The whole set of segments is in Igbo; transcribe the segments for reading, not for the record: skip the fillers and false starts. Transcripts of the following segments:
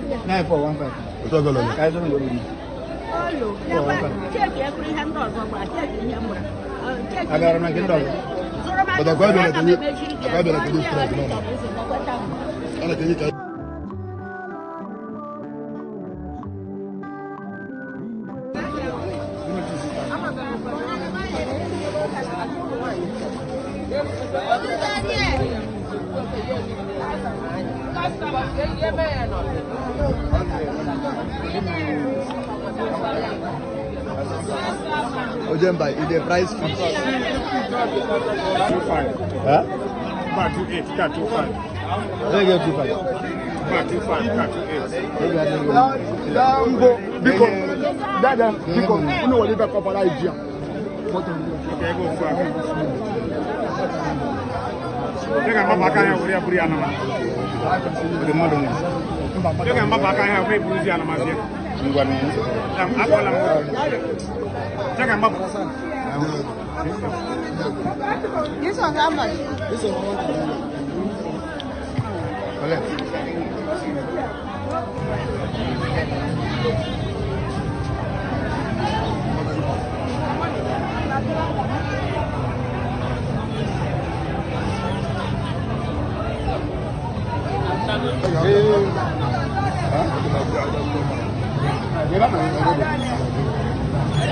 9415. Otu ọgọlọ. Ka zo ngoro ni. Agora não quero dólar. But agora bela que ele strike não. Ana que ele Ojemba, is the price fixed? 25. Huh? About 28, cut 25. They get 25. About 25, cut 28. Because you know what they got for idea. Okay, go for it. Jangan makan yang beri beri anak mas. Bagaimana dong? Jangan makan yang beri beri anak mas ya. Enggak nih. Apa lah? Jangan makan. This one how much? This one boleh.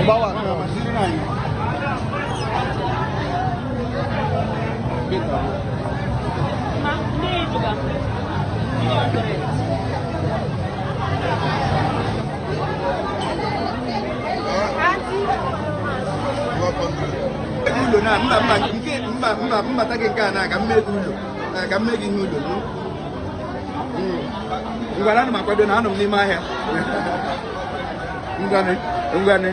Bawa sini naik. Ulo na mba take nke a na ka mmegi ulo ka mmegi ihe ulo ngwana na makwado na anọ m n'ime ahịa ngwane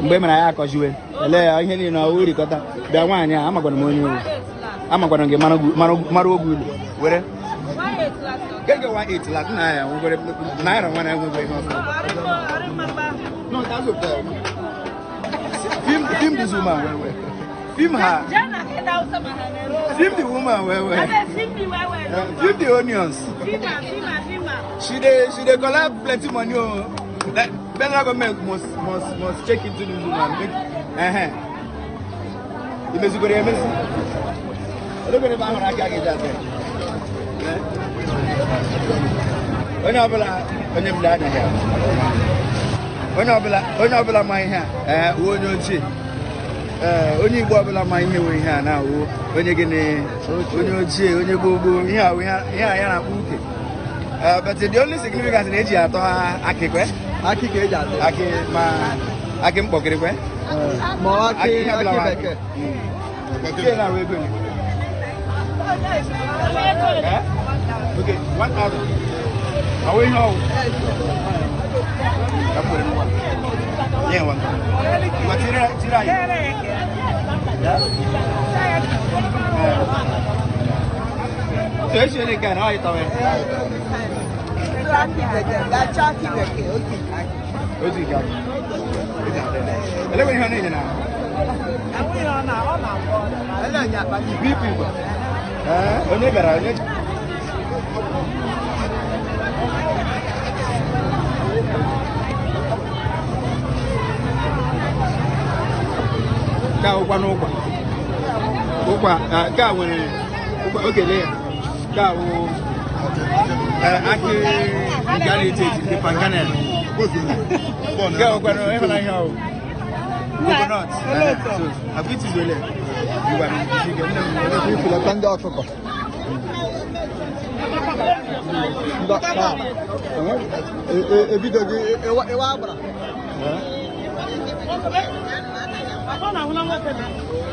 Mgbe mere ya akọjiwe ele ya ihe niile ọwụ irikọta bịa nwaanyị a amakwana m onye ewu amakwana gị mara oge ulo were gege 18 lat na ya nwere naira nwana enwegwe ihe ọzọ no that's okay film this woman well film her film the woman well film the onions she dey collect plenty money oh federal government must check into this woman make imezugoro emezi olóògbé bá hàn ákí àgéjà bẹ onye ọbụla onye mgbe anya ya onye ọbụla ma ihe a uwe onye ochie onye Igbo ọbụla ma ihe nwe ihe a na-awụ onye gịnị onye ochie onye gboo ihe a ya na-akpọ uke but the only significance na eji atọ akịkwe akị ka eji atọ akị ma akị mkpọkịrịkwe ma akị bekee nke na-awụ ego ni okay 1,000 awụ ihe ọwụ yeah, one. But tira. So it's really good. How you doing? Ka ụkwa n'ụkwa ụkwa ka nwere ogele ya ka wụ akị nke a na-eti eti panganel ka ụkwara ịhụnanya ọwụ coconut akwa itizole ngwa isi ike nne m ifilata ndị ọkụkọ ebido gị ewe agbara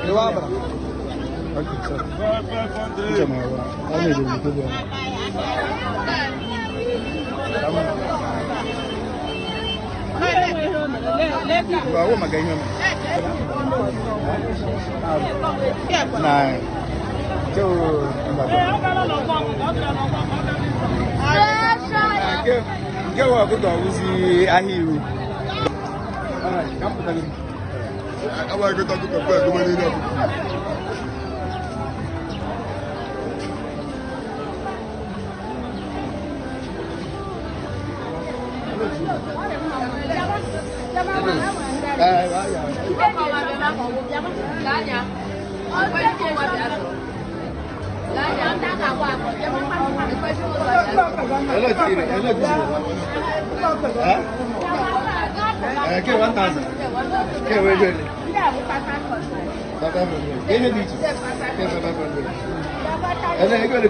ewe agbara bawo maganya na jo ke wa ko to wusi ahiru awa go to ko pe go mani na Che 1,000. Che vuoi dire? Che ne dici? Che quello che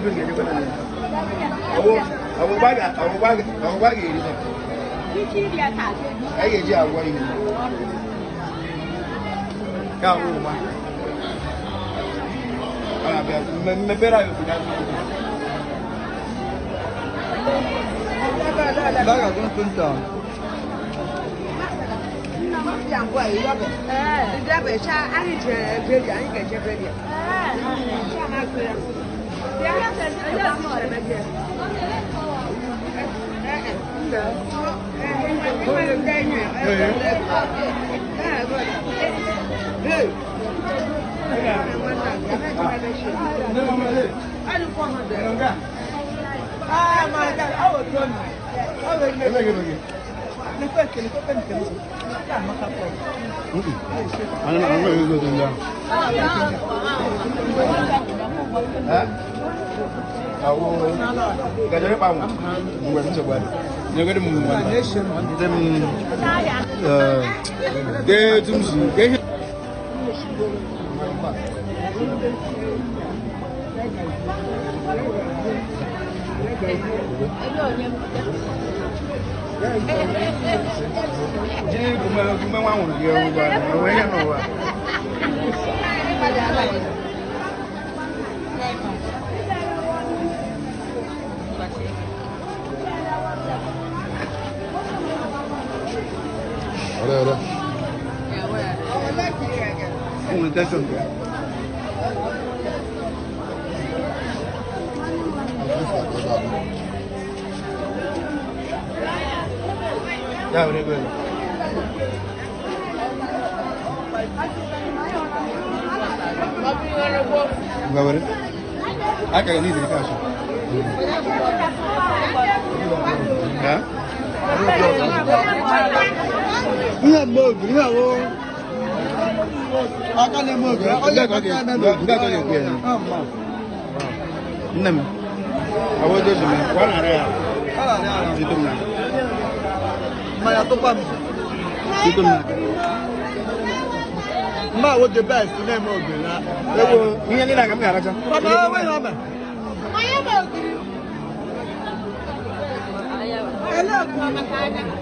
what the best name of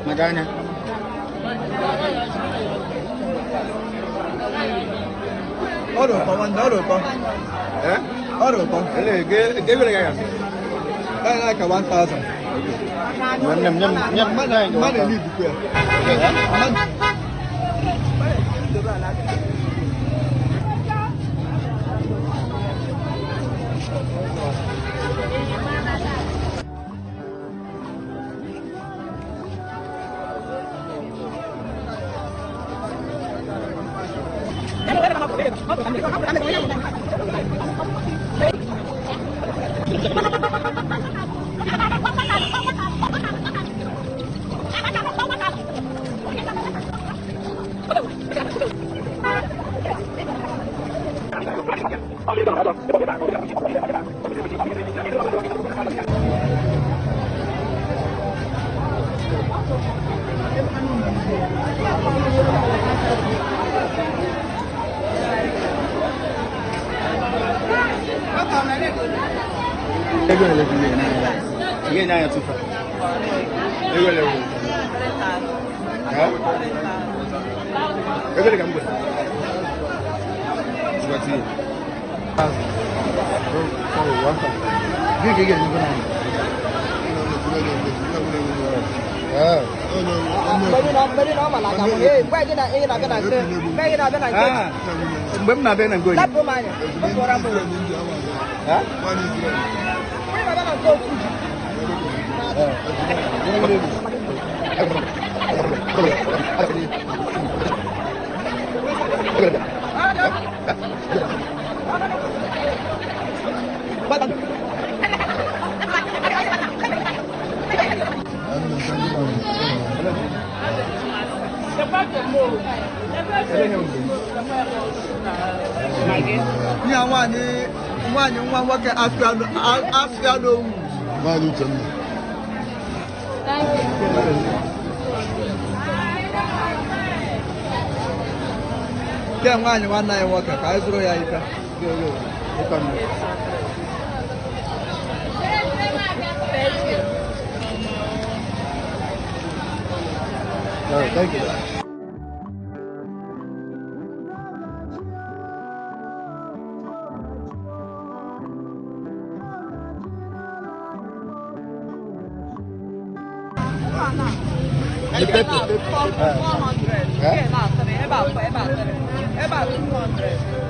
Maganya. Oro pa wanda oro pa. Oro pa. Give it again. Like a 1,000. Money need to pay. Ni awani nwa nwoke Afia no wu. Manu Uchenna. Thank you. Ke nwanyi nwanna ya nwoke ka anyị zụrụ ya ife. Thank you. The paper. 400. Okay, about 200.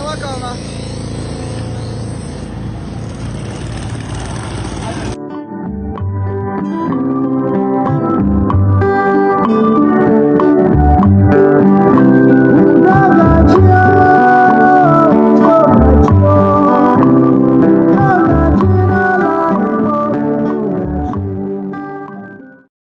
Welcome.